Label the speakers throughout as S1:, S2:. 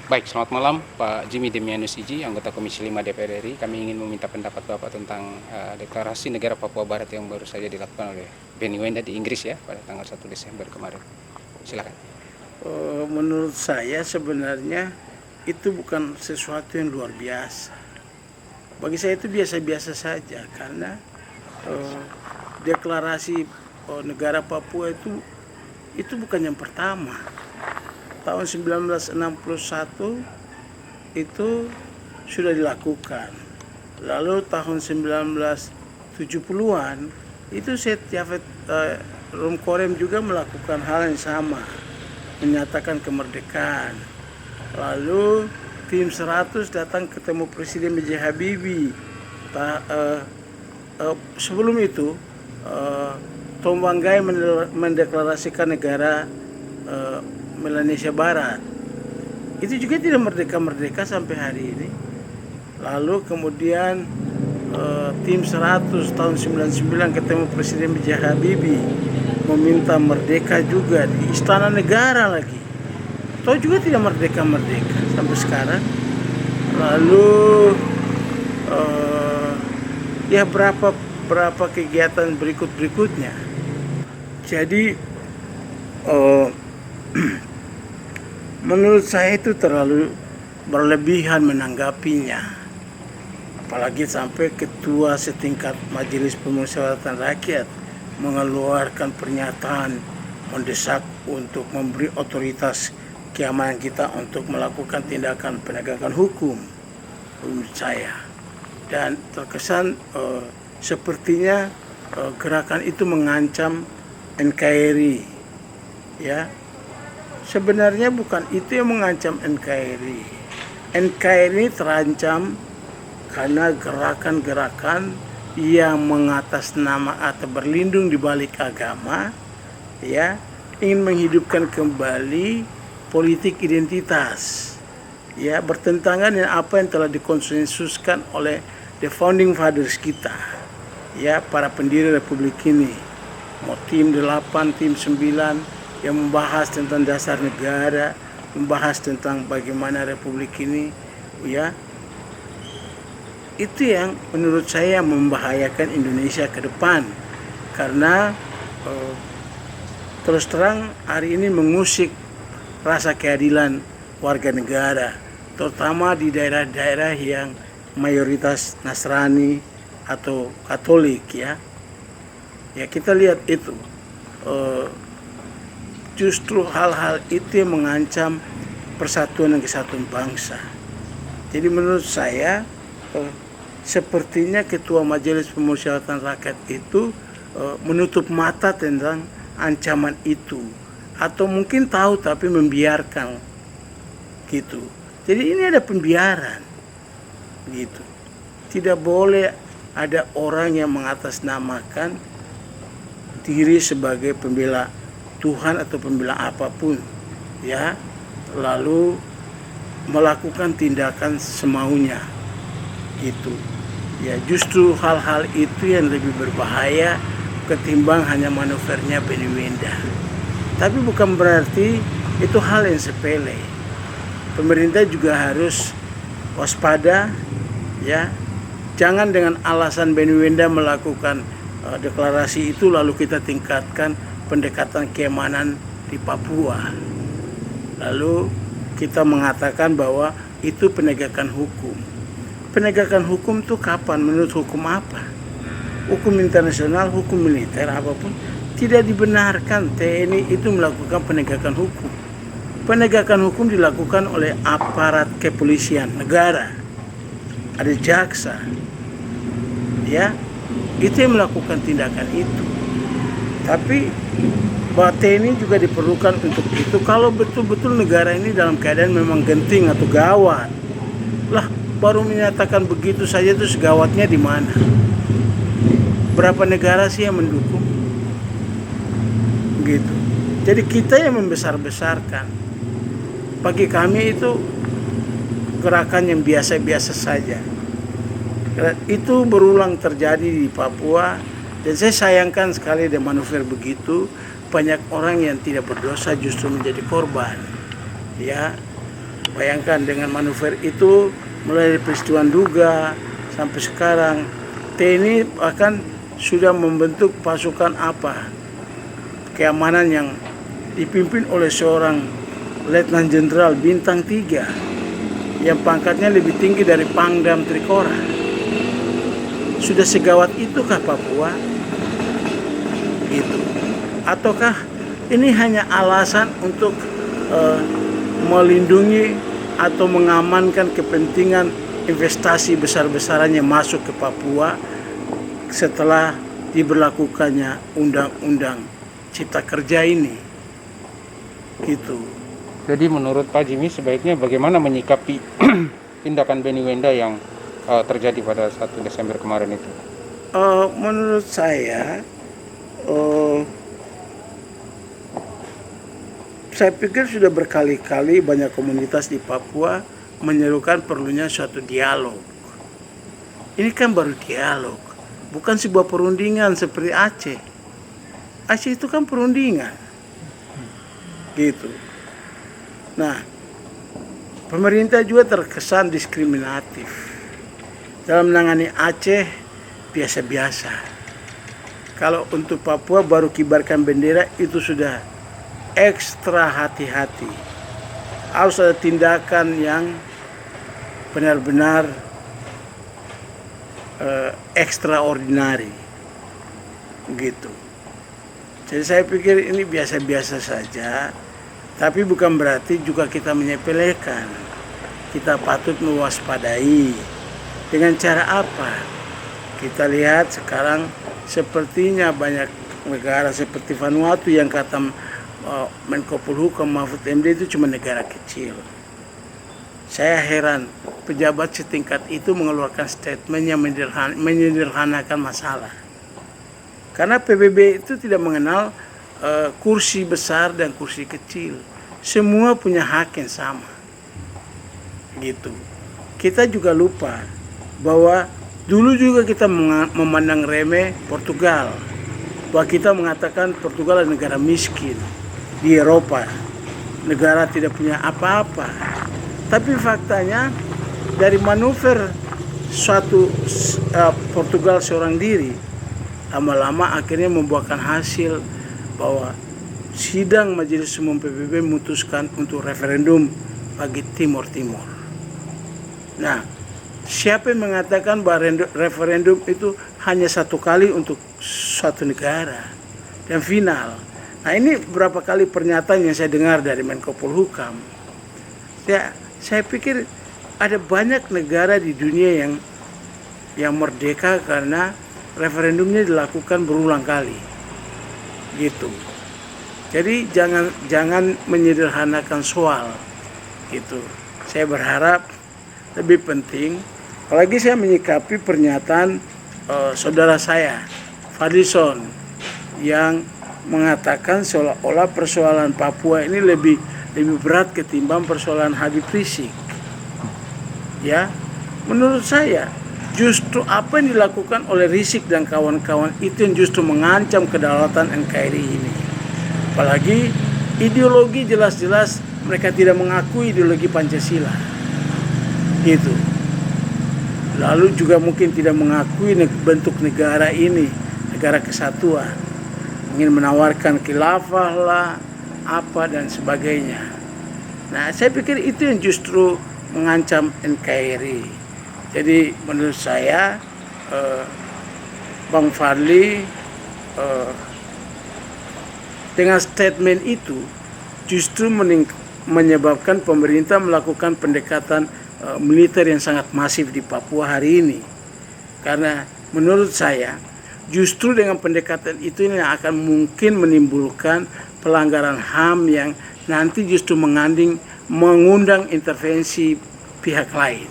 S1: Baik, selamat malam Pak Jimmy Demianus Iji, anggota Komisi 5 DPR RI. Kami ingin meminta pendapat Bapak tentang deklarasi negara Papua Barat yang baru saja dilakukan oleh Benny Wenda di Inggris ya pada tanggal 1 Desember kemarin. Silakan.
S2: Menurut saya sebenarnya itu bukan sesuatu yang luar biasa. Bagi saya itu biasa-biasa saja karena deklarasi negara Papua itu bukan yang pertama. Tahun 1961 itu sudah dilakukan. Lalu tahun 1970-an itu Jafet Rumkorem juga melakukan hal yang sama, menyatakan kemerdekaan. Lalu tim 100 datang ketemu Presiden B.J. Habibie. Sebelum itu Tom Wanggai mendeklarasikan negara Melanesia Barat. Itu juga tidak merdeka-merdeka sampai hari ini. Lalu kemudian tim 100 tahun 99 ketemu Presiden B.J. Habibie meminta merdeka juga di Istana Negara lagi. Toh juga tidak merdeka-merdeka sampai sekarang. Lalu ya berapa kegiatan berikutnya. Jadi menurut saya itu terlalu berlebihan menanggapinya, apalagi sampai ketua setingkat Majelis Pemusyawaratan Rakyat mengeluarkan pernyataan mendesak untuk memberi otoritas keamanan kita untuk melakukan tindakan penegakan hukum menurut saya. Dan terkesan sepertinya gerakan itu mengancam NKRI, ya. Sebenarnya bukan itu yang mengancam NKRI. NKRI terancam karena gerakan-gerakan yang mengatasnama atau berlindung di balik agama, ya, ingin menghidupkan kembali politik identitas, ya, bertentangan dengan apa yang telah dikonsensuskan oleh the founding fathers kita, ya, para pendiri republik ini. Mau tim 8, tim 9 yang membahas tentang dasar negara, membahas tentang bagaimana republik ini, ya, itu yang menurut saya membahayakan Indonesia ke depan. Karena terus terang hari ini mengusik rasa keadilan warga negara, terutama di daerah-daerah yang mayoritas Nasrani atau Katolik, ya. Ya, kita lihat itu. Justru hal-hal itu yang mengancam persatuan dan kesatuan bangsa. Jadi menurut saya sepertinya Ketua Majelis Pemusyawaratan Rakyat itu menutup mata tentang ancaman itu, atau mungkin tahu tapi membiarkan gitu. Jadi ini ada pembiaran gitu. Tidak boleh ada orang yang mengatasnamakan diri sebagai pembela Tuhan atau pembela apapun, ya, lalu melakukan tindakan semaunya gitu. Ya, justru hal-hal itu yang lebih berbahaya ketimbang hanya manuvernya Benny Wenda. Tapi bukan berarti itu hal yang sepele. Pemerintah juga harus waspada, ya. Jangan dengan alasan Benny Wenda melakukan deklarasi itu lalu kita tingkatkan pendekatan keamanan di Papua. Lalu kita mengatakan bahwa itu penegakan hukum. Penegakan hukum itu kapan? Menurut hukum apa? Hukum internasional, hukum militer, apapun tidak dibenarkan TNI itu melakukan penegakan hukum. Penegakan hukum dilakukan oleh aparat kepolisian negara. Ada jaksa, ya, itu yang melakukan tindakan itu. Tapi bahwa TNI juga diperlukan untuk itu kalau betul-betul negara ini dalam keadaan memang genting atau gawat. Lah, baru menyatakan begitu saja, terus gawatnya di mana? Berapa negara sih yang mendukung? Gitu. Jadi kita yang membesar-besarkan. Bagi kami itu gerakan yang biasa-biasa saja. Itu berulang terjadi di Papua. Dan saya sayangkan sekali ada manuver begitu, banyak orang yang tidak berdosa justru menjadi korban. Ya, Bayangkan dengan manuver itu mulai dari peristiwa Nduga sampai sekarang TNI bahkan sudah membentuk pasukan keamanan yang dipimpin oleh seorang Letnan Jenderal bintang 3 yang pangkatnya lebih tinggi dari Pangdam Trikora. Sudah segawat itukah Papua? Gitu. Ataukah ini hanya alasan untuk melindungi atau mengamankan kepentingan investasi besar-besarannya masuk ke Papua setelah diberlakukannya Undang-Undang Cipta Kerja ini? Gitu.
S1: Jadi menurut Pak Jimmy sebaiknya bagaimana menyikapi tindakan Benny Wenda yang terjadi pada 1 Desember kemarin itu?
S2: Menurut saya pikir sudah berkali-kali banyak komunitas di Papua menyerukan perlunya suatu dialog. Ini kan baru dialog, bukan sebuah perundingan seperti Aceh. Aceh itu kan perundingan, gitu. Nah, pemerintah juga terkesan diskriminatif dalam menangani Aceh biasa-biasa. Kalau untuk Papua baru kibarkan bendera itu sudah ekstra hati-hati. Harus ada tindakan yang benar-benar ekstraordinari, gitu. Jadi saya pikir ini biasa-biasa saja, tapi bukan berarti juga kita menyepelekan. Kita patut mewaspadai. Dengan cara apa? Kita lihat sekarang sepertinya banyak negara seperti Vanuatu yang kata Menko Polhukam Mahfud MD itu cuma negara kecil. Saya heran pejabat setingkat itu mengeluarkan statement yang menyederhanakan masalah. Karena PBB itu tidak mengenal kursi besar dan kursi kecil. Semua punya hak yang sama. Gitu. Kita juga lupa bahwa dulu juga kita memandang remeh Portugal. Bahwa kita mengatakan Portugal adalah negara miskin di Eropa, negara tidak punya apa-apa. Tapi faktanya dari manuver suatu Portugal seorang diri, lama-lama akhirnya membuahkan hasil bahwa sidang Majelis Umum PBB memutuskan untuk referendum bagi Timor Timur. Nah, siapa yang mengatakan bahwa referendum itu hanya satu kali untuk suatu negara dan final? Nah, ini berapa kali pernyataan yang saya dengar dari Menko Polhukam. Saya pikir ada banyak negara di dunia yang merdeka karena referendumnya dilakukan berulang kali, gitu. Jadi jangan menyederhanakan soal, gitu. Saya berharap lebih penting, apalagi saya menyikapi pernyataan saudara saya Fadlison yang mengatakan seolah-olah persoalan Papua ini lebih berat ketimbang persoalan Habib Rizik. Ya, menurut saya justru apa yang dilakukan oleh Rizik dan kawan-kawan itu yang justru mengancam kedaulatan NKRI ini. Apalagi ideologi jelas-jelas mereka tidak mengakui ideologi Pancasila. Gitu. Lalu juga mungkin tidak mengakui bentuk negara ini, negara kesatuan. Ingin menawarkan khilafah lah, apa dan sebagainya. Nah, saya pikir itu yang justru mengancam NKRI. Jadi menurut saya Bang Fadli dengan statement itu justru menyebabkan pemerintah melakukan pendekatan militer yang sangat masif di Papua hari ini. Karena menurut saya justru dengan pendekatan itu yang akan mungkin menimbulkan pelanggaran HAM yang nanti justru mengundang intervensi pihak lain.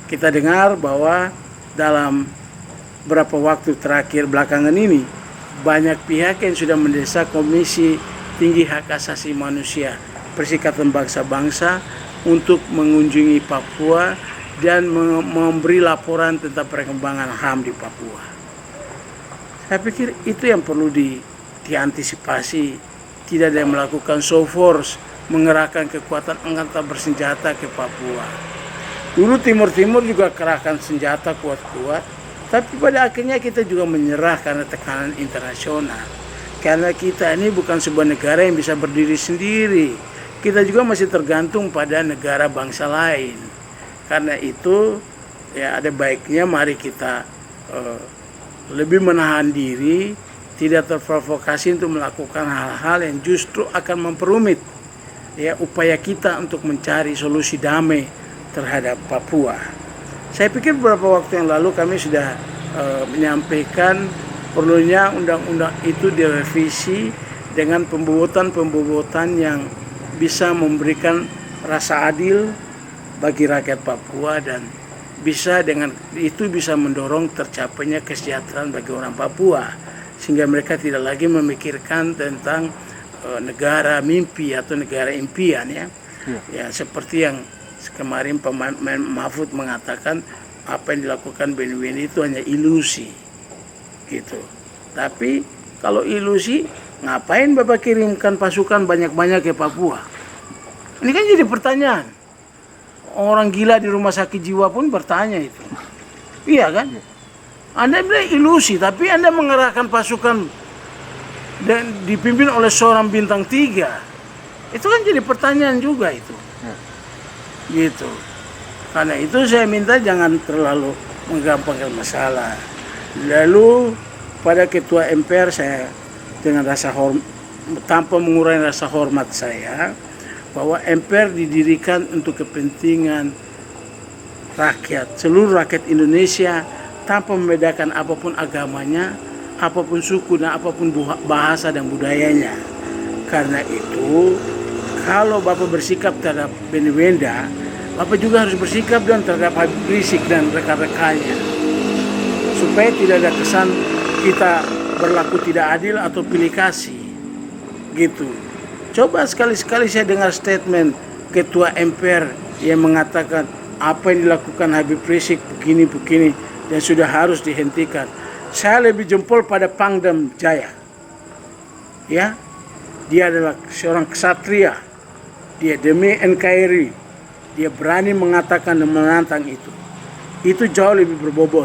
S2: Kita dengar bahwa dalam beberapa waktu terakhir belakangan ini banyak pihak yang sudah mendesak Komisi Tinggi Hak Asasi Manusia Perserikatan Bangsa-Bangsa untuk mengunjungi Papua dan memberi laporan tentang perkembangan HAM di Papua. Saya pikir itu yang perlu diantisipasi. Tidak ada yang melakukan show force mengerahkan kekuatan angkatan bersenjata ke Papua. Dulu Timur juga kerahkan senjata kuat-kuat, tapi pada akhirnya kita juga menyerah karena tekanan internasional. Karena kita ini bukan sebuah negara yang bisa berdiri sendiri. Kita juga masih tergantung pada negara bangsa lain. Karena itu ya ada baiknya mari kita lebih menahan diri, tidak terprovokasi untuk melakukan hal-hal yang justru akan memperumit ya upaya kita untuk mencari solusi damai terhadap Papua. Saya pikir beberapa waktu yang lalu kami sudah menyampaikan perlunya undang-undang itu direvisi dengan pembobotan yang bisa memberikan rasa adil bagi rakyat Papua dan bisa dengan itu bisa mendorong tercapainya kesejahteraan bagi orang Papua sehingga mereka tidak lagi memikirkan tentang negara mimpi atau negara impian ya seperti yang kemarin Pak Mahfud mengatakan apa yang dilakukan BNI itu hanya ilusi gitu. Tapi kalau ilusi ngapain Bapak kirimkan pasukan banyak-banyak ke Papua? Ini kan jadi pertanyaan. Orang gila di rumah sakit jiwa pun bertanya itu. Iya kan? Anda bilang ilusi, tapi Anda mengerahkan pasukan dan dipimpin oleh seorang bintang 3. Itu kan jadi pertanyaan juga itu. Gitu. Karena itu saya minta jangan terlalu menggampangkan masalah. Lalu pada ketua MPR saya dengan rasa hormat, tanpa mengurangi rasa hormat saya, bahwa MPR didirikan untuk kepentingan rakyat, seluruh rakyat Indonesia tanpa membedakan apapun agamanya, apapun suku dan apapun bahasa dan budayanya. Karena itu kalau Bapak bersikap terhadap Benny Wenda, Bapak juga harus bersikap dan terhadap Habib Rizik dan rekan-rekannya. Supaya tidak ada kesan kita berlaku tidak adil atau pilih kasih. Gitu. Coba sekali-sekali saya dengar statement Ketua MPR yang mengatakan apa yang dilakukan Habib Rizik begini-begini dan sudah harus dihentikan. Saya lebih jempol pada Pangdam Jaya. Ya, dia adalah seorang ksatria. Dia demi NKRI, dia berani mengatakan dan menantang itu. Itu jauh lebih berbobot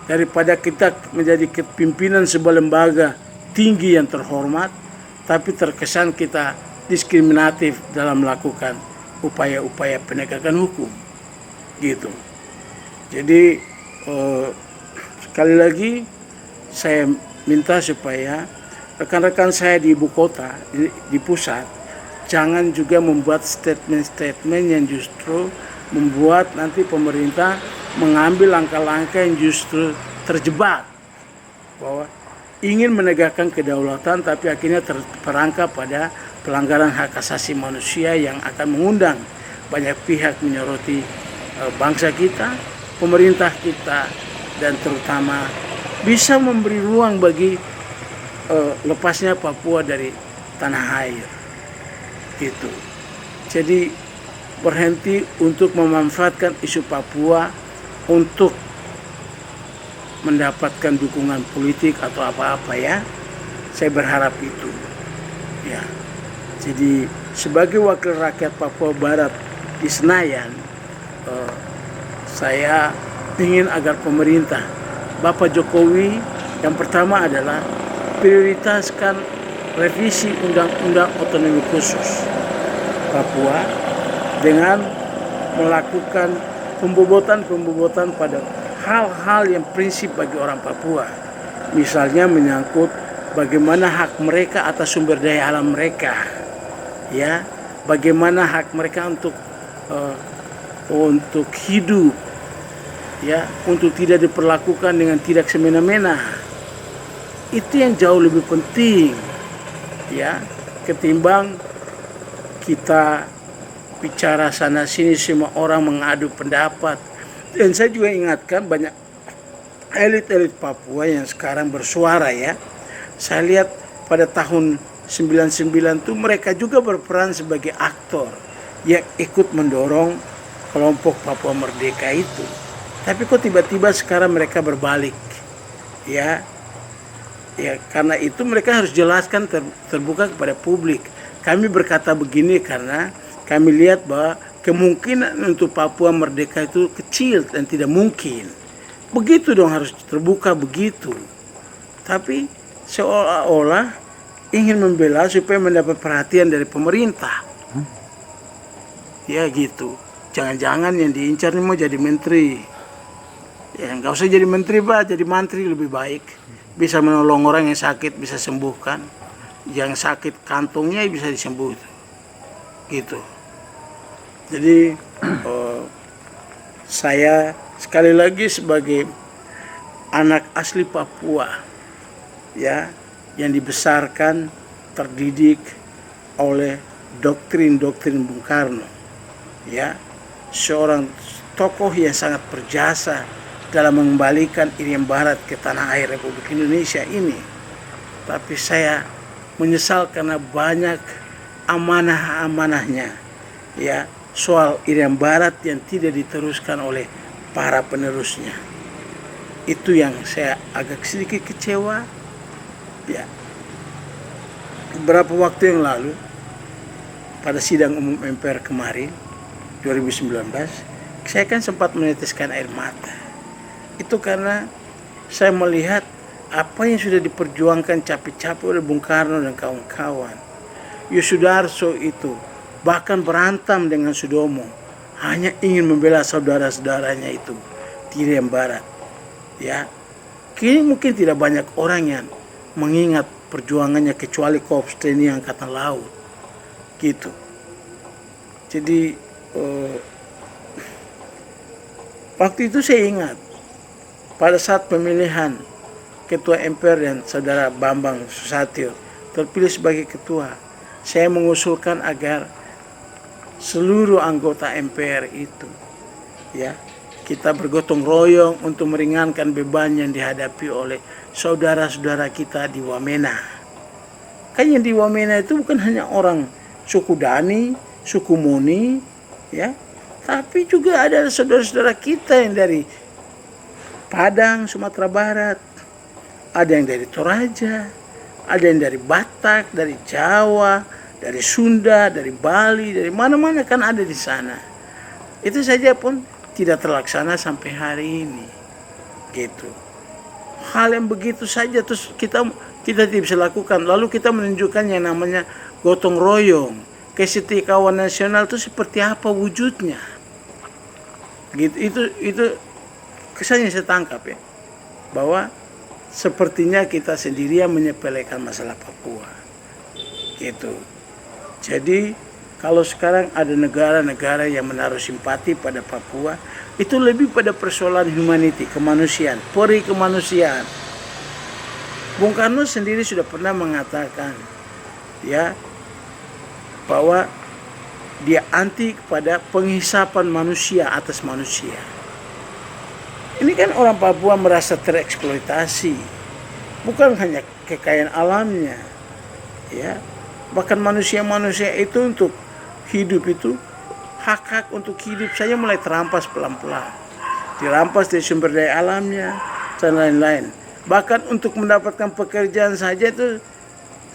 S2: daripada kita menjadi kepimpinan sebuah lembaga tinggi yang terhormat, tapi terkesan kita diskriminatif dalam melakukan upaya-upaya penegakan hukum. Gitu. Jadi sekali lagi saya minta supaya rekan-rekan saya di ibu kota, di pusat, jangan juga membuat statement-statement yang justru membuat nanti pemerintah mengambil langkah-langkah yang justru terjebak bahwa ingin menegakkan kedaulatan tapi akhirnya terperangkap pada pelanggaran hak asasi manusia yang akan mengundang banyak pihak menyoroti bangsa kita, pemerintah kita, dan terutama bisa memberi ruang bagi lepasnya Papua dari tanah air. Gitu. Jadi berhenti untuk memanfaatkan isu Papua untuk mendapatkan dukungan politik atau apa-apa ya. Saya berharap itu. Ya. Jadi sebagai wakil rakyat Papua Barat di Senayan, saya ingin agar pemerintah Bapak Jokowi yang pertama adalah prioritaskan revisi Undang-Undang Otonomi Khusus Papua dengan melakukan pembobotan pada hal-hal yang prinsip bagi orang Papua. Misalnya menyangkut bagaimana hak mereka atas sumber daya alam mereka, ya, bagaimana hak mereka untuk hidup, ya, untuk tidak diperlakukan dengan tidak semena-mena. Itu yang jauh lebih penting, ya, ketimbang kita bicara sana sini semua orang mengadu pendapat. Dan saya juga ingatkan banyak elit-elit Papua yang sekarang bersuara ya. Saya lihat pada tahun 99 itu mereka juga berperan sebagai aktor yang ikut mendorong kelompok Papua Merdeka itu. Tapi kok tiba-tiba sekarang mereka berbalik, ya. Ya karena itu mereka harus jelaskan terbuka kepada publik. Kami berkata begini karena kami lihat bahwa kemungkinan untuk Papua merdeka itu kecil dan tidak mungkin. Begitu dong, harus terbuka begitu. Tapi seolah-olah ingin membela supaya mendapat perhatian dari pemerintah. Ya gitu. Jangan-jangan yang diincar ini mau jadi menteri. Ya nggak usah jadi menteri, Pak, jadi mantri lebih baik. Bisa menolong orang yang sakit, bisa sembuhkan. Yang sakit kantongnya bisa disembuhkan. Gitu. Jadi saya sekali lagi sebagai anak asli Papua, ya, yang dibesarkan, terdidik oleh doktrin-doktrin Bung Karno, ya, seorang tokoh yang sangat berjasa dalam mengembalikan Irian Barat ke tanah air Republik Indonesia ini. Tapi saya menyesal karena banyak amanah-amanahnya, ya, soal Irian Barat yang tidak diteruskan oleh para penerusnya. Itu yang saya agak sedikit kecewa. Ya, beberapa waktu yang lalu pada sidang umum MPR kemarin 2019, saya kan sempat meneteskan air mata. Itu karena saya melihat apa yang sudah diperjuangkan capek-capek oleh Bung Karno dan kawan-kawan. Yosudarso itu bahkan berantam dengan Sudomo, hanya ingin membela saudara-saudaranya itu di Irian Barat. Ya, kini mungkin tidak banyak orang yang mengingat perjuangannya kecuali Korps TNI Angkatan Laut, gitu. Jadi waktu itu saya ingat pada saat pemilihan Ketua MPR dan Saudara Bambang Susatyo terpilih sebagai ketua, saya mengusulkan agar seluruh anggota MPR itu, ya, kita bergotong royong untuk meringankan beban yang dihadapi oleh saudara-saudara kita di Wamena. Kan yang di Wamena itu bukan hanya orang suku Dani, suku Muni, ya, tapi juga ada saudara-saudara kita yang dari Padang, Sumatera Barat, ada yang dari Toraja, ada yang dari Batak, dari Jawa, dari Sunda, dari Bali, dari mana-mana kan ada di sana. Itu saja pun tidak terlaksana sampai hari ini, gitu. Hal yang begitu saja terus kita tidak bisa lakukan. Lalu kita menunjukkan yang namanya gotong royong, kesetiakawan nasional itu seperti apa wujudnya, gitu. Itu kesannya saya tangkap, ya, bahwa sepertinya kita sendirian menyepelekan masalah Papua, gitu. Jadi kalau sekarang ada negara-negara yang menaruh simpati pada Papua, itu lebih pada persoalan humanity, kemanusiaan, peri kemanusiaan. Bung Karno sendiri sudah pernah mengatakan, ya, bahwa dia anti kepada penghisapan manusia atas manusia. Ini kan orang Papua merasa tereksploitasi, bukan hanya kekayaan alamnya, ya. Bahkan manusia-manusia itu untuk hidup itu, hak-hak untuk hidup saja mulai terampas pelan-pelan. Dirampas dari sumber daya alamnya dan lain-lain. Bahkan untuk mendapatkan pekerjaan saja itu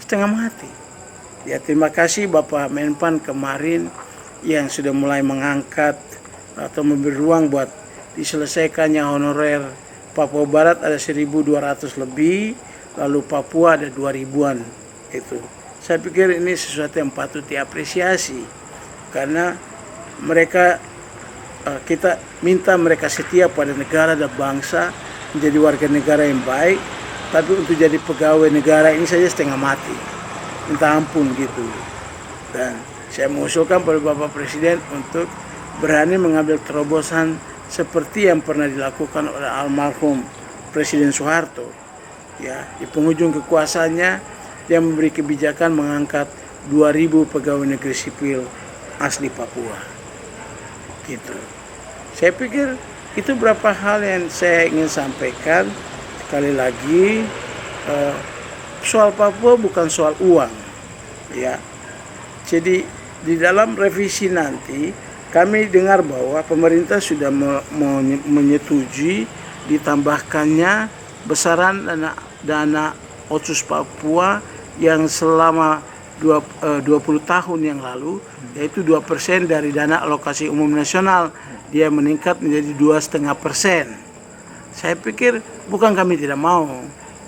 S2: setengah mati. Ya, terima kasih Bapak Menpan kemarin yang sudah mulai mengangkat atau memberi ruang buat diselesaikannya honorer. Papua Barat ada 1.200 lebih, lalu Papua ada 2.000-an itu. Saya pikir ini sesuatu yang patut diapresiasi karena mereka, kita minta mereka setia pada negara dan bangsa, menjadi warga negara yang baik, tapi untuk jadi pegawai negara ini saja setengah mati, minta ampun gitu. Dan saya mengusulkan pada Bapak Presiden untuk berani mengambil terobosan seperti yang pernah dilakukan oleh almarhum Presiden Soeharto, ya, di penghujung kekuasaannya dia memberi kebijakan mengangkat 2.000 pegawai negeri sipil asli Papua, gitu. Saya pikir itu beberapa hal yang saya ingin sampaikan. Sekali lagi, soal Papua bukan soal uang, ya. Jadi di dalam revisi nanti kami dengar bahwa pemerintah sudah menyetujui ditambahkannya besaran dana Otsus Papua yang selama 20 tahun yang lalu, yaitu 2% dari dana alokasi umum nasional, dia meningkat menjadi 2,5%. Saya pikir bukan kami tidak mau,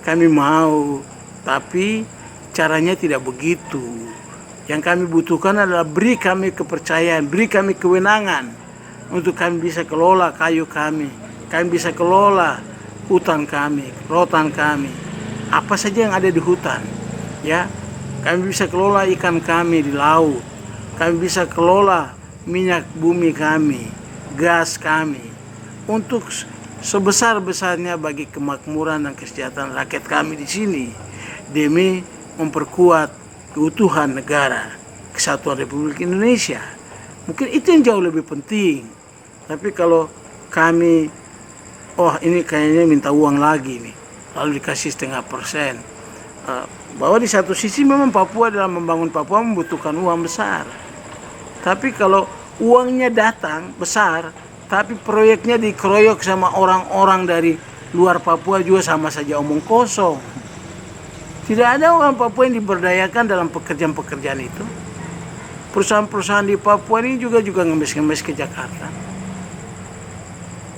S2: kami mau, tapi caranya tidak begitu. Yang kami butuhkan adalah beri kami kepercayaan, beri kami kewenangan untuk kami bisa kelola kayu kami bisa kelola hutan kami, rotan kami, apa saja yang ada di hutan, ya. Kami bisa kelola ikan kami di laut, kami bisa kelola minyak bumi kami, gas kami, untuk sebesar-besarnya bagi kemakmuran dan kesejahteraan rakyat kami di sini, demi memperkuat keutuhan negara Kesatuan Republik Indonesia. Mungkin itu yang jauh lebih penting. Tapi kalau kami, oh ini kayaknya minta uang lagi nih, lalu dikasih 0,5%. Bahwa di satu sisi memang Papua dalam membangun Papua membutuhkan uang besar. Tapi kalau uangnya datang besar, tapi proyeknya dikeroyok sama orang-orang dari luar Papua juga sama saja omong kosong. Tidak ada orang Papua yang diberdayakan dalam pekerjaan-pekerjaan itu. Perusahaan-perusahaan di Papua ini juga ngemis-ngemis ke Jakarta.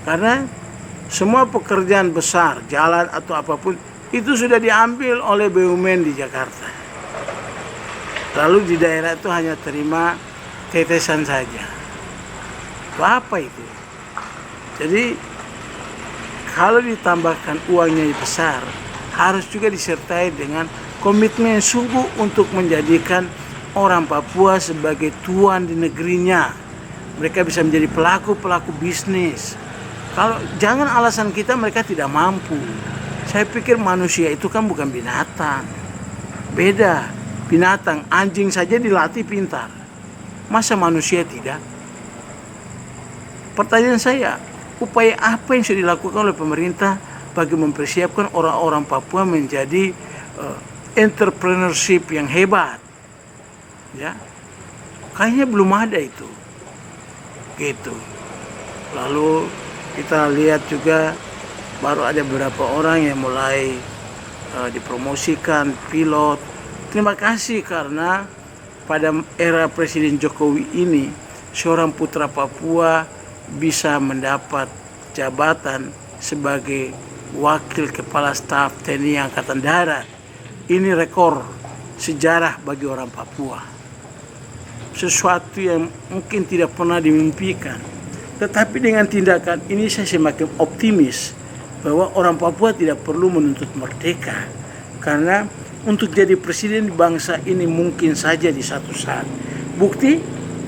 S2: Karena semua pekerjaan besar, jalan atau apapun, itu sudah diambil oleh BUMN di Jakarta. Lalu di daerah itu hanya terima tetesan saja. Apa itu? Jadi kalau ditambahkan uangnya besar, harus juga disertai dengan komitmen sungguh untuk menjadikan orang Papua sebagai tuan di negerinya. Mereka bisa menjadi pelaku-pelaku bisnis. Kalau jangan alasan kita mereka tidak mampu. Saya pikir manusia itu kan bukan binatang. Beda. Binatang, anjing saja dilatih pintar. Masa manusia tidak? Pertanyaan saya, upaya apa yang sudah dilakukan oleh pemerintah bagi mempersiapkan orang-orang Papua menjadi entrepreneurship yang hebat? Ya, kayaknya belum ada itu. Gitu. Lalu kita lihat juga baru ada beberapa orang yang mulai dipromosikan pilot. Terima kasih karena pada era Presiden Jokowi ini seorang putra Papua bisa mendapat jabatan sebagai wakil kepala staf TNI Angkatan Darat. Ini rekor sejarah bagi orang Papua. Sesuatu yang mungkin tidak pernah dimimpikan. Tetapi dengan tindakan ini saya semakin optimis bahwa orang Papua tidak perlu menuntut merdeka. Karena untuk jadi presiden bangsa ini mungkin saja di satu saat. Bukti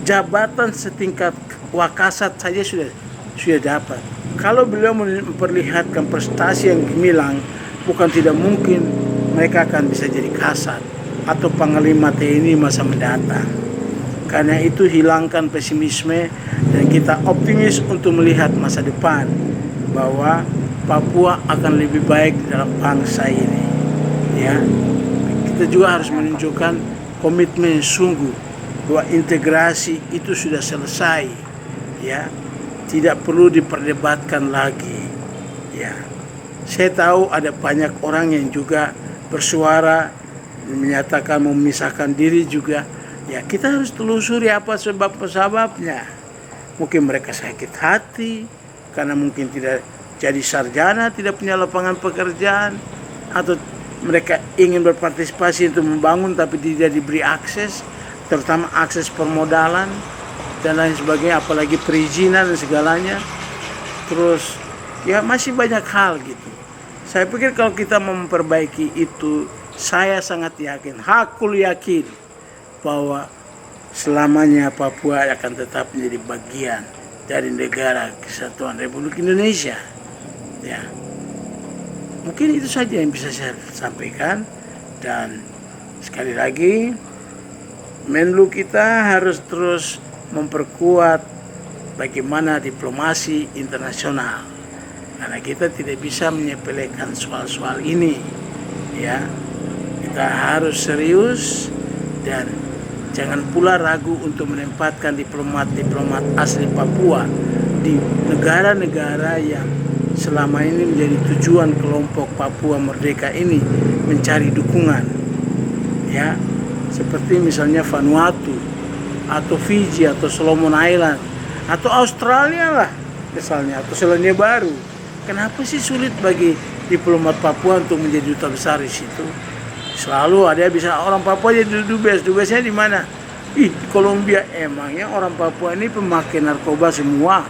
S2: jabatan setingkat wakasat saja sudah dapat. Kalau beliau memperlihatkan prestasi yang gemilang, bukan tidak mungkin mereka akan bisa jadi kasat atau panglima TNI masa mendatang. Karena itu hilangkan pesimisme dan kita optimis untuk melihat masa depan bahwa Papua akan lebih baik dalam bangsa ini. Ya, kita juga harus menunjukkan komitmen sungguh bahwa integrasi itu sudah selesai. Ya, tidak perlu diperdebatkan lagi. Ya, saya tahu ada banyak orang yang juga bersuara menyatakan memisahkan diri juga. Ya, kita harus telusuri apa sebab-sebabnya. Mungkin mereka sakit hati karena mungkin tidak jadi sarjana, tidak punya lapangan pekerjaan, atau mereka ingin berpartisipasi untuk membangun tapi tidak diberi akses, terutama akses permodalan dan lain sebagainya, apalagi perizinan dan segalanya. Terus ya masih banyak hal gitu. Saya pikir kalau kita memperbaiki itu, saya sangat yakin, hakul yakin bahwa selamanya Papua akan tetap menjadi bagian dari negara Kesatuan Republik Indonesia. Ya, mungkin itu saja yang bisa saya sampaikan. Dan sekali lagi, Menlu kita harus terus memperkuat bagaimana diplomasi internasional, karena kita tidak bisa menyepelekan soal-soal ini. Ya, kita harus serius dan jangan pula ragu untuk menempatkan diplomat-diplomat asli Papua di negara-negara yang selama ini menjadi tujuan kelompok Papua Merdeka ini mencari dukungan. Ya, seperti misalnya Vanuatu atau Fiji atau Solomon Island atau Australia lah misalnya, atau Selandia Baru. Kenapa sih sulit bagi diplomat Papua untuk menjadi duta besar di situ? Selalu ada bisa orang Papua jadi dubes. Dubesnya di mana? Di Kolombia. Emangnya orang Papua ini pemakai narkoba semua?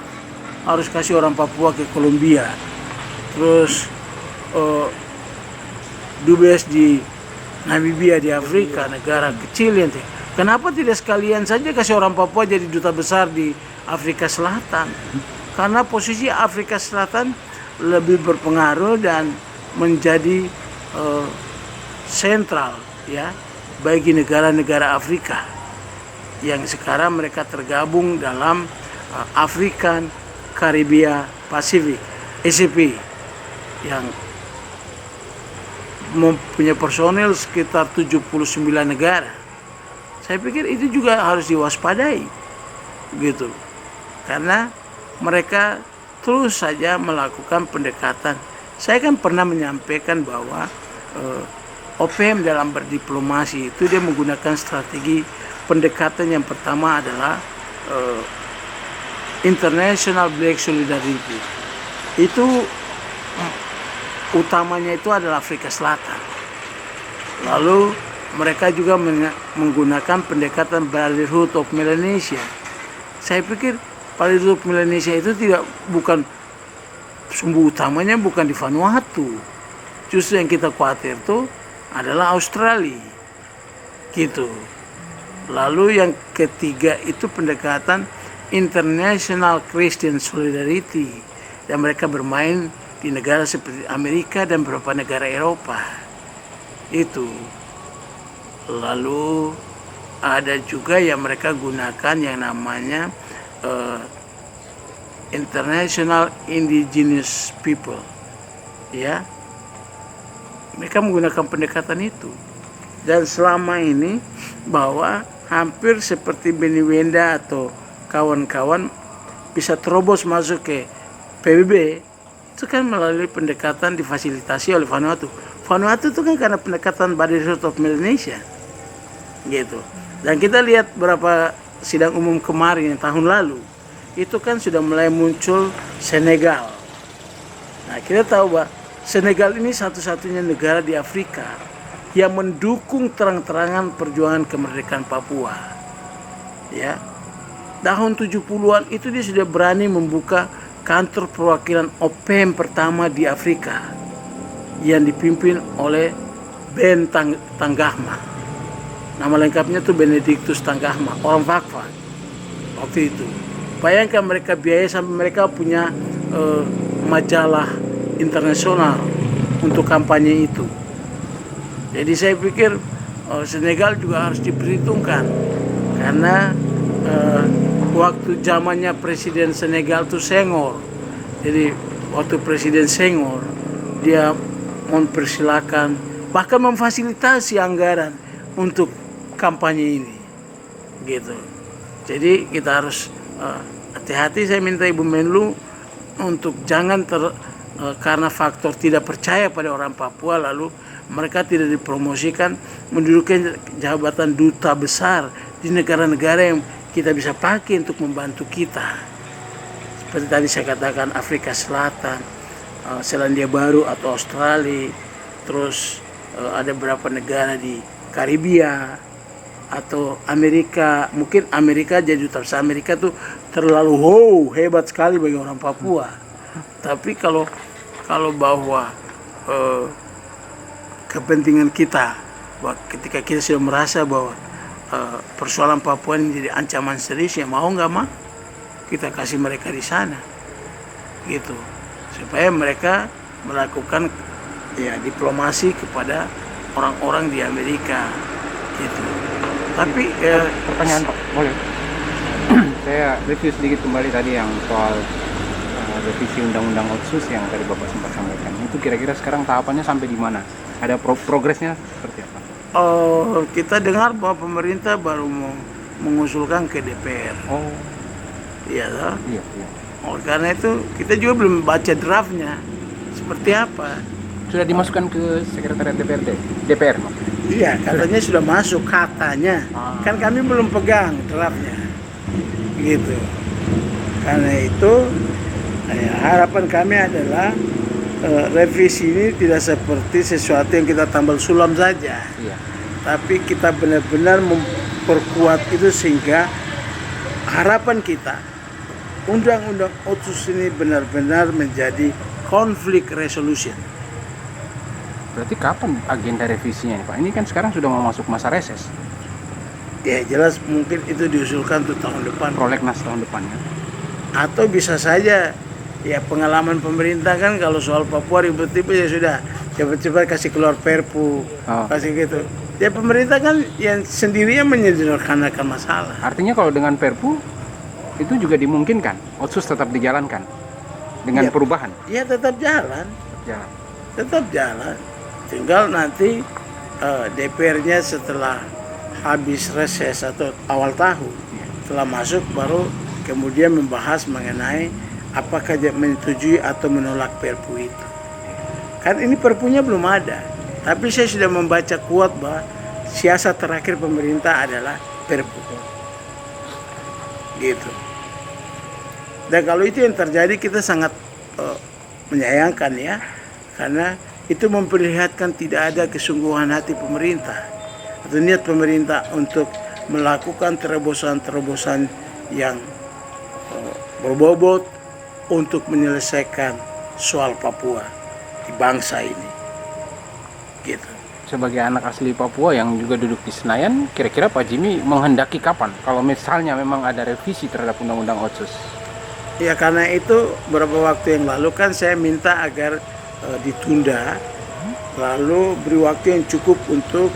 S2: Harus kasih orang Papua ke Kolombia. Terus dubes di Namibia di Afrika, negara kecil yang kenapa tidak sekalian saja kasih orang Papua jadi duta besar di Afrika Selatan? Karena posisi Afrika Selatan lebih berpengaruh dan menjadi sentral ya bagi negara-negara Afrika yang sekarang mereka tergabung dalam African Caribbean Pacific ACP yang mempunyai personel sekitar 79 negara. Saya pikir itu juga harus diwaspadai gitu, karena mereka terus saja melakukan pendekatan. Saya kan pernah menyampaikan bahwa OPM dalam berdiplomasi itu dia menggunakan strategi pendekatan yang pertama adalah International Black Solidarity. Itu utamanya itu adalah Afrika Selatan. Lalu mereka juga menggunakan pendekatan Brotherhood of Melanesia. Saya pikir Brotherhood of Melanesia itu bukan sumber utamanya bukan di Vanuatu. Justru yang kita khawatir itu adalah Australia. Gitu. Lalu yang ketiga itu pendekatan International Christian Solidarity. Dan mereka bermain di negara seperti Amerika dan beberapa negara Eropa. Itu. Lalu ada juga yang mereka gunakan yang namanya International Indigenous People. Ya. Mereka menggunakan pendekatan itu. Dan selama ini bahwa hampir seperti Beni Wenda atau kawan-kawan bisa terobos masuk ke PBB itu kan melalui pendekatan difasilitasi oleh Vanuatu. Vanuatu itu kan karena pendekatan Brotherhood of Melanesia gitu. Dan kita lihat berapa sidang umum kemarin yang tahun lalu itu kan sudah mulai muncul Senegal. Nah kita tahu bahwa Senegal ini satu-satunya negara di Afrika yang mendukung terang-terangan perjuangan kemerdekaan Papua. Ya. Tahun 70-an itu dia sudah berani membuka kantor perwakilan OPM pertama di Afrika yang dipimpin oleh Ben Tanggahma. Nama lengkapnya tuh Benedictus Tanggahma, orang Fakfak waktu itu. Bayangkan mereka biaya sampai mereka punya majalah internasional untuk kampanye itu. Jadi saya pikir Senegal juga harus diperhitungkan karena waktu zamannya Presiden Senegal itu Senghor. Jadi waktu Presiden Senghor dia mempersilahkan bahkan memfasilitasi anggaran untuk kampanye ini, gitu. Jadi kita harus hati-hati. Saya minta Ibu Menlu untuk jangan karena faktor tidak percaya pada orang Papua lalu mereka tidak dipromosikan menduduki jabatan duta besar di negara-negara yang kita bisa pakai untuk membantu kita. Seperti tadi saya katakan Afrika Selatan, Selandia Baru atau Australia, terus ada beberapa negara di Karibia atau Amerika. Mungkin Amerika jadi duta besar Amerika tuh terlalu hebat sekali bagi orang Papua. Tapi kalau bahwa kepentingan kita, bahwa ketika kita sudah merasa bahwa persoalan Papua ini jadi ancaman serius, ya mau nggak mau kita kasih mereka di sana, gitu, supaya mereka melakukan ya diplomasi kepada orang-orang di Amerika, gitu. Tapi
S1: pertanyaan Pak, boleh? Saya review sedikit kembali tadi yang soal revisi Undang-Undang Otsus yang tadi Bapak sempat sampaikan. Itu kira-kira sekarang tahapannya sampai di mana? Ada progresnya seperti apa?
S2: Kita dengar bahwa pemerintah baru mengusulkan ke DPR.
S1: Oh,
S2: Iya, toh?
S1: iya.
S2: Karena itu kita juga belum baca draftnya seperti apa.
S1: Sudah dimasukkan ke sekretariat DPR.
S2: Iya, katanya sudah masuk, katanya. Kan kami belum pegang draftnya. Gitu. Karena itu harapan kami adalah revisi ini tidak seperti sesuatu yang kita tambal sulam saja.
S1: Iya.
S2: Tapi kita benar-benar memperkuat itu sehingga harapan kita undang-undang Otsus ini benar-benar menjadi conflict resolution.
S1: Berarti kapan agenda revisinya nih Pak? Ini kan sekarang sudah mau masuk masa reses.
S2: Ya jelas mungkin itu diusulkan untuk tahun depan.
S1: Prolegnas tahun depan ya.
S2: Atau bisa saja ya pengalaman pemerintah kan kalau soal Papua ribet-ribet ya sudah cepat-cepat kasih keluar Perpu, kasih gitu. Ya pemerintah kan yang sendirinya menyederhanakan masalah.
S1: Artinya kalau dengan Perpu itu juga dimungkinkan Otsus tetap dijalankan dengan
S2: Ya,
S1: perubahan.
S2: Ya tetap jalan,
S1: Jalan.
S2: tetap jalan. Tinggal nanti DPR-nya setelah habis reses atau awal tahun, setelah masuk baru kemudian membahas mengenai apakah dia menyetujui atau menolak Perpu itu. Kan ini Perpunya belum ada, tapi saya sudah membaca kuat bahwa siasat terakhir pemerintah adalah Perpu. Gitu. Dan kalau itu yang terjadi kita sangat menyayangkan ya, karena itu memperlihatkan tidak ada kesungguhan hati pemerintah atau niat pemerintah untuk melakukan terobosan-terobosan yang berbobot untuk menyelesaikan soal Papua di bangsa ini. Gitu.
S1: Sebagai anak asli Papua yang juga duduk di Senayan, kira-kira Pak Jimmy menghendaki kapan kalau misalnya memang ada revisi terhadap Undang-Undang Otsus?
S2: Ya karena itu beberapa waktu yang lalu kan saya minta agar ditunda, lalu beri waktu yang cukup untuk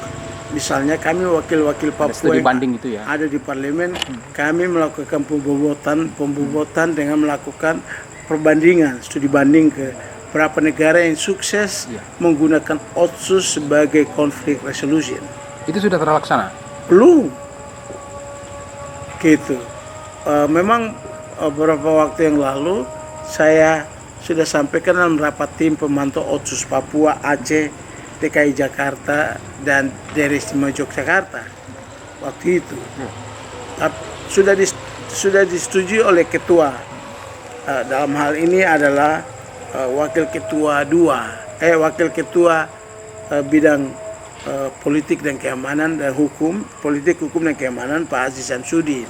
S2: misalnya kami wakil-wakil Papua yang
S1: banding gitu ya?
S2: ada di parlemen, kami melakukan pembobotan dengan melakukan perbandingan, studi banding ke berapa negara yang sukses menggunakan Otsus sebagai conflict resolution.
S1: Itu sudah terlaksana?
S2: Belum. Gitu. Memang beberapa waktu yang lalu saya sudah sampaikan dalam rapat tim pemantau Otsus Papua, Aceh, DKI Jakarta, dan Daerah Istimewa Yogyakarta waktu itu. Sudah disetujui oleh ketua. Dalam hal ini adalah wakil ketua bidang politik dan keamanan dan politik hukum dan keamanan Pak Aziz Samsudin.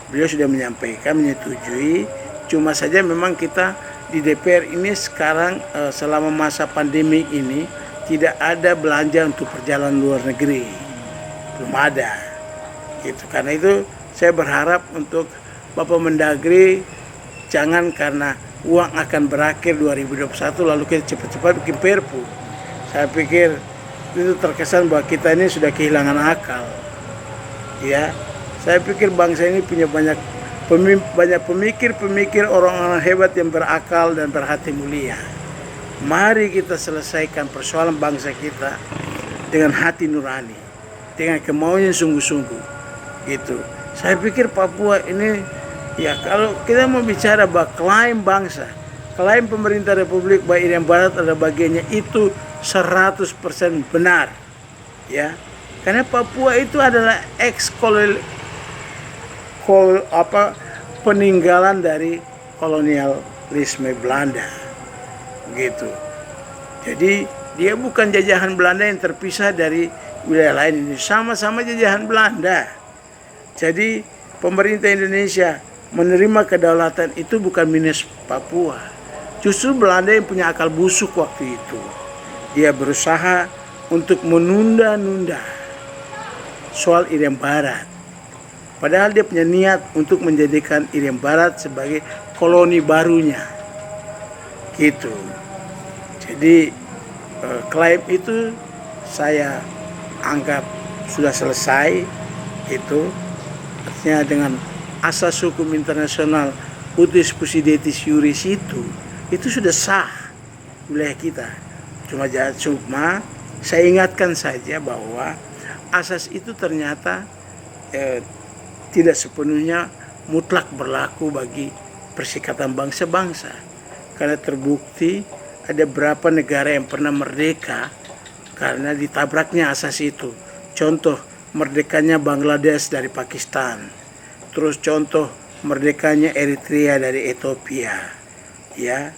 S2: Beliau sudah menyampaikan menyetujui. Cuma saja memang kita di DPR ini sekarang selama masa pandemi ini tidak ada belanja untuk perjalanan luar negeri, belum ada. Gitu. Karena itu saya berharap untuk Bapak Mendagri jangan karena uang akan berakhir 2021 lalu kita cepat-cepat bikin Perpu. Saya pikir itu terkesan bahwa kita ini sudah kehilangan akal. Ya, saya pikir bangsa ini punya banyak pemikir orang-orang hebat yang berakal dan berhati mulia. Mari kita selesaikan persoalan bangsa kita dengan hati nurani, dengan kemauan yang sungguh-sungguh. Gitu. Saya pikir Papua ini ya kalau kita mau bicara bahwa klaim bangsa, klaim pemerintah Republik baik Irian Barat ada bagiannya itu 100% benar. Ya. Karena Papua itu adalah peninggalan dari kolonialisme Belanda, gitu. Jadi dia bukan jajahan Belanda yang terpisah dari wilayah lain, ini sama-sama jajahan Belanda. Jadi pemerintah Indonesia menerima kedaulatan itu bukan minus Papua, justru Belanda yang punya akal busuk waktu itu. Dia berusaha untuk menunda-nunda soal Irian Barat. Padahal dia punya niat untuk menjadikan Irian Barat sebagai koloni barunya. Gitu. Jadi klaim itu saya anggap sudah selesai. Itu artinya dengan asas hukum internasional utus possidetis iuris itu sudah sah wilayah kita. Cuma saya ingatkan saja bahwa asas itu ternyata tidak sepenuhnya mutlak berlaku bagi perserikatan bangsa-bangsa, karena terbukti ada berapa negara yang pernah merdeka karena ditabraknya asas itu. Contoh merdekanya Bangladesh dari Pakistan, terus contoh merdekanya Eritrea dari Ethiopia, ya,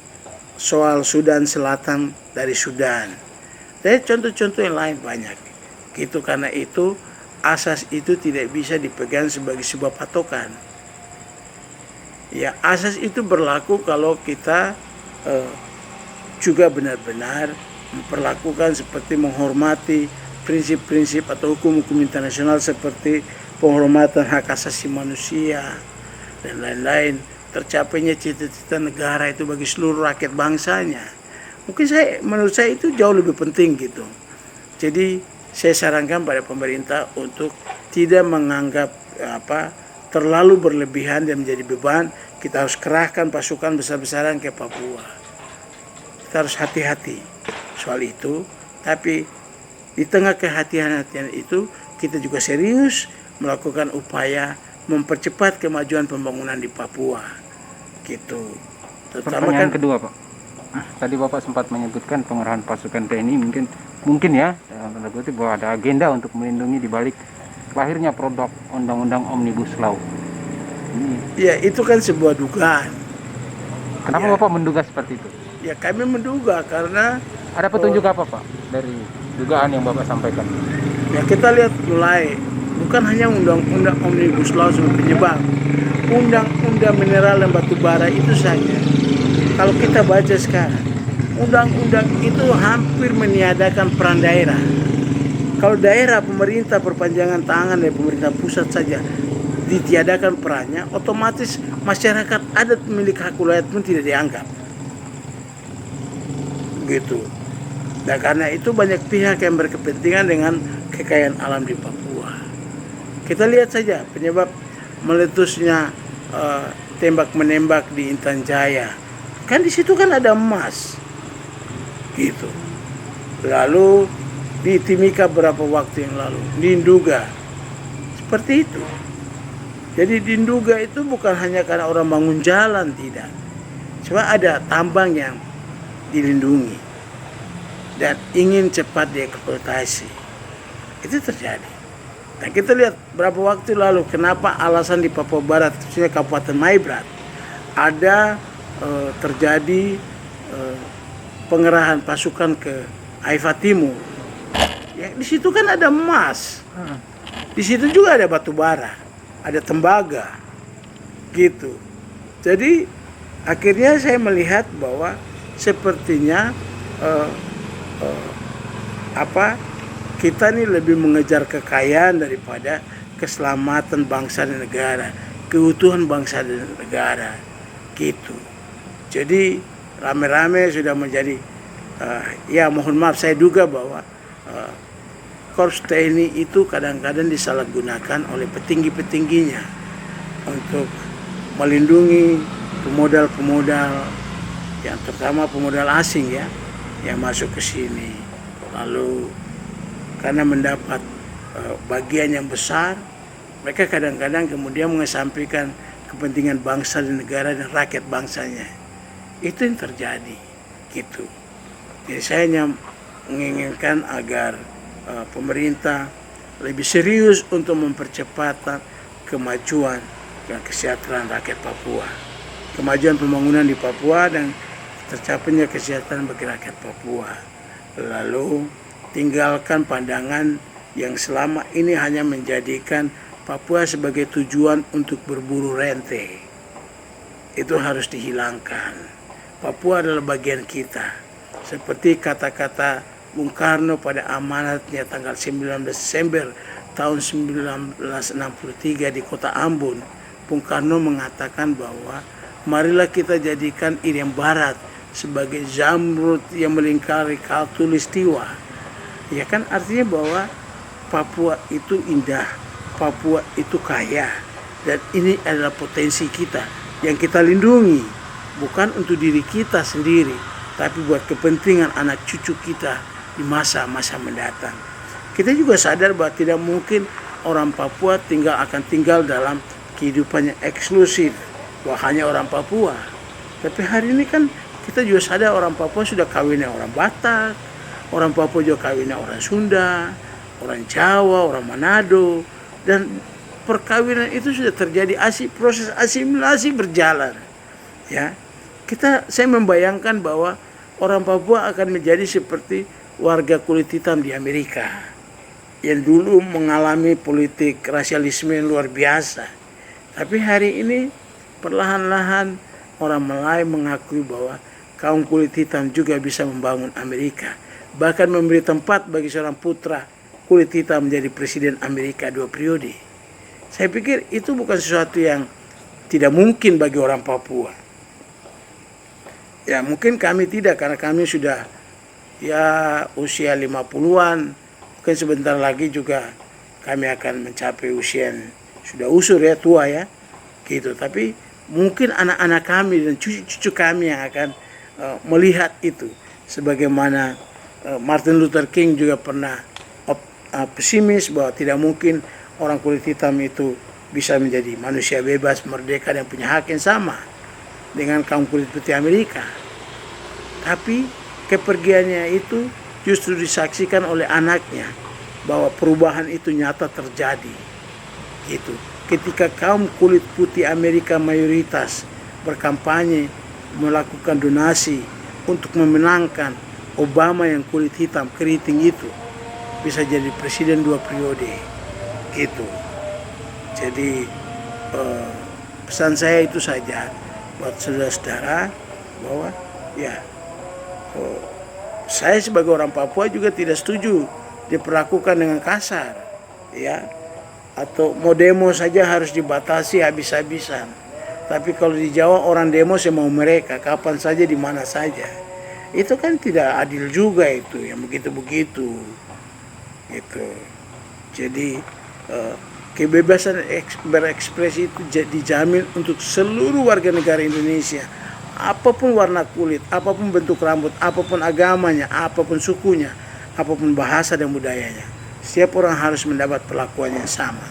S2: soal Sudan Selatan dari Sudan, dan contoh-contoh yang lain banyak. Gitu, karena itu asas itu tidak bisa dipegang sebagai sebuah patokan. Ya, asas itu berlaku kalau kita juga benar-benar memperlakukan seperti menghormati prinsip-prinsip atau hukum-hukum internasional seperti penghormatan hak asasi manusia dan lain-lain, tercapainya cita-cita negara itu bagi seluruh rakyat bangsanya. Mungkin menurut saya itu jauh lebih penting gitu. Jadi saya sarankan pada pemerintah untuk tidak menganggap terlalu berlebihan dan menjadi beban. Kita harus kerahkan pasukan besar-besaran ke Papua. Kita harus hati-hati soal itu, tapi di tengah kehati-hatian itu kita juga serius melakukan upaya mempercepat kemajuan pembangunan di Papua, gitu.
S1: Pertanyaan kedua, Pak. Tadi Bapak sempat menyebutkan pengerahan pasukan TNI mungkin ya, dalam tanda kutip bahwa ada agenda untuk melindungi di balik lahirnya produk Undang-Undang Omnibus Law.
S2: Ya, itu kan sebuah dugaan.
S1: Kenapa
S2: ya.
S1: Bapak menduga seperti itu?
S2: Ya, kami menduga karena
S1: ada petunjuk apa, Pak, dari dugaan yang Bapak sampaikan?
S2: Ya, kita lihat mulai bukan hanya undang-undang Omnibus Law sebagai penyebab, undang-undang mineral dan batu bara itu saja. Kalau kita baca sekarang, undang-undang itu hampir meniadakan peran daerah. Kalau daerah, pemerintah perpanjangan tangan dari pemerintah pusat saja ditiadakan perannya, otomatis masyarakat adat milik hak wilayah pun tidak dianggap. Gitu. Dan karena itu banyak pihak yang berkepentingan dengan kekayaan alam di Papua. Kita lihat saja penyebab meletusnya tembak menembak di Intan Jaya. Kan di situ kan ada emas. Gitu. Lalu di Timika beberapa waktu yang lalu, di Nduga. Seperti itu. Jadi di Nduga itu bukan hanya karena orang bangun jalan, tidak. Cuma ada tambang yang dilindungi dan ingin cepat dieksploitasi. Itu terjadi. Dan kita lihat berapa waktu lalu kenapa alasan di Papua Barat, khususnya Kabupaten Maibrat, ada terjadi pengerahan pasukan ke Aifa Timur. Ya, di situ kan ada emas. Di situ juga ada batu bara, ada tembaga. Gitu. Jadi akhirnya saya melihat bahwa sepertinya kita nih lebih mengejar kekayaan daripada keselamatan bangsa dan negara, keutuhan bangsa dan negara, gitu. Jadi rame-rame sudah menjadi ya mohon maaf, saya duga bahwa Korps TNI itu kadang-kadang disalahgunakan oleh petinggi-petingginya untuk melindungi pemodal-pemodal, yang terutama pemodal asing ya, yang masuk ke sini. Lalu karena mendapat bagian yang besar, mereka kadang-kadang kemudian mengesampingkan kepentingan bangsa dan negara dan rakyat bangsanya. Itu yang terjadi, gitu. Jadi saya hanya menginginkan agar pemerintah lebih serius untuk mempercepat kemajuan dan kesejahteraan rakyat Papua, kemajuan pembangunan di Papua dan tercapainya kesejahteraan bagi rakyat Papua. Lalu tinggalkan pandangan yang selama ini hanya menjadikan Papua sebagai tujuan untuk berburu rente. Itu harus dihilangkan. Papua adalah bagian kita. Seperti kata-kata Bung Karno pada amanatnya tanggal 19 Desember tahun 1963 di kota Ambon. Bung Karno mengatakan bahwa marilah kita jadikan Irian Barat sebagai zamrud yang melingkari khatulistiwa. Ya kan, artinya bahwa Papua itu indah, Papua itu kaya, dan ini adalah potensi kita yang kita lindungi, bukan untuk diri kita sendiri, tapi buat kepentingan anak cucu kita di masa-masa mendatang. Kita juga sadar bahwa tidak mungkin orang Papua akan tinggal dalam kehidupannya eksklusif, bahwa hanya orang Papua. Tapi hari ini kan kita juga sadar orang Papua sudah kawinnya orang Batak, orang Papua juga kawinnya orang Sunda, orang Jawa, orang Manado, dan perkawinan itu sudah terjadi, proses asimilasi berjalan. Ya, saya membayangkan bahwa orang Papua akan menjadi seperti warga kulit hitam di Amerika yang dulu mengalami politik rasialisme yang luar biasa. Tapi hari ini perlahan-lahan orang Melayu mengakui bahwa kaum kulit hitam juga bisa membangun Amerika. Bahkan memberi tempat bagi seorang putra kulit hitam menjadi presiden Amerika 2 periode. Saya pikir itu bukan sesuatu yang tidak mungkin bagi orang Papua. Ya mungkin kami tidak, karena kami sudah ya usia 50-an. Mungkin sebentar lagi juga kami akan mencapai usia yang sudah usur ya, tua ya. Gitu. Tapi mungkin anak-anak kami dan cucu-cucu kami yang akan melihat itu. Sebagaimana Martin Luther King juga pernah pesimis bahwa tidak mungkin orang kulit hitam itu bisa menjadi manusia bebas, merdeka, dan punya hak yang sama dengan kaum kulit putih Amerika. Tapi kepergiannya itu justru disaksikan oleh anaknya bahwa perubahan itu nyata terjadi. Gitu. Ketika kaum kulit putih Amerika mayoritas berkampanye melakukan donasi untuk memenangkan Obama yang kulit hitam keriting itu bisa jadi presiden 2 periode. Gitu. Jadi pesan saya itu saja buat saudara-saudara bahwa ya saya sebagai orang Papua juga tidak setuju diperlakukan dengan kasar, ya, atau mau demo saja harus dibatasi habis-habisan. Tapi kalau di Jawa orang demo semau mereka, kapan saja, di mana saja, itu kan tidak adil juga itu, yang begitu-begitu, gitu. Jadi kebebasan berekspresi itu dijamin untuk seluruh warga negara Indonesia. Apapun warna kulit, apapun bentuk rambut, apapun agamanya, apapun sukunya, apapun bahasa dan budayanya, setiap orang harus mendapat perlakuan yang sama.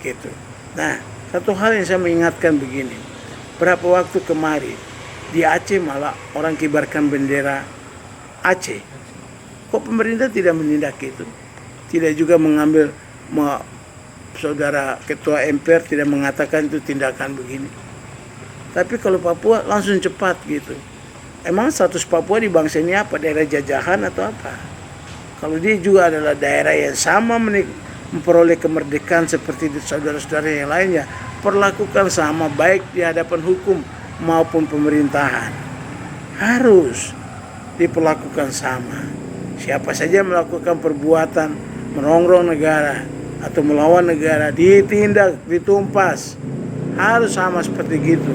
S2: Gitu. Nah, satu hal yang saya mengingatkan begini, berapa waktu kemarin di Aceh malah orang kibarkan bendera Aceh. Kok pemerintah tidak menindak itu? Tidak juga mengambil, saudara ketua MPR tidak mengatakan itu tindakan begini. Tapi kalau Papua langsung cepat gitu. Emang status Papua di bangsa ini apa? Daerah jajahan atau apa? Kalau dia juga adalah daerah yang sama memperoleh kemerdekaan seperti saudara-saudara yang lainnya, perlakukan sama baik di hadapan hukum maupun pemerintahan. Harus diperlakukan sama. Siapa saja melakukan perbuatan merongrong negara atau melawan negara, ditindak, ditumpas. Harus sama seperti gitu.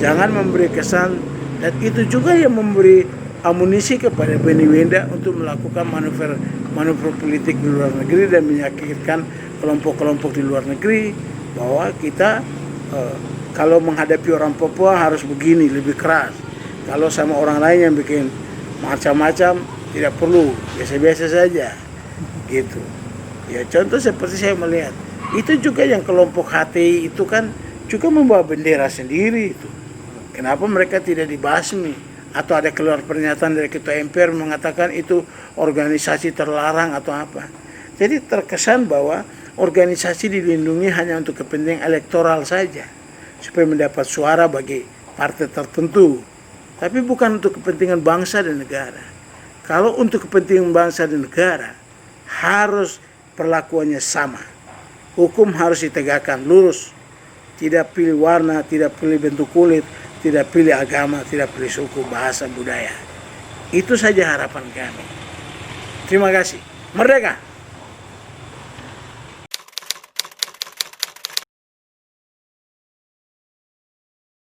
S2: Jangan memberi kesan, dan itu juga yang memberi amunisi kepada Benny Wenda untuk melakukan manuver politik di luar negeri dan menyakitkan kelompok-kelompok di luar negeri bahwa kita kalau menghadapi orang Papua harus begini, lebih keras. Kalau sama orang lain yang bikin macam-macam tidak perlu, biasa-biasa saja gitu. Ya contoh seperti saya melihat itu juga yang kelompok HTI itu kan juga membawa bendera sendiri itu. Kenapa mereka tidak dibasmi? Atau ada keluar pernyataan dari ketua MPR mengatakan itu organisasi terlarang atau apa. Jadi terkesan bahwa organisasi dilindungi hanya untuk kepentingan elektoral saja, supaya mendapat suara bagi partai tertentu. Tapi bukan untuk kepentingan bangsa dan negara. Kalau untuk kepentingan bangsa dan negara, harus perlakuannya sama. Hukum harus ditegakkan lurus. Tidak pilih warna, tidak pilih bentuk kulit, tidak pilih agama, tidak pilih suku, bahasa, budaya. Itu saja harapan kami. Terima kasih. Merdeka!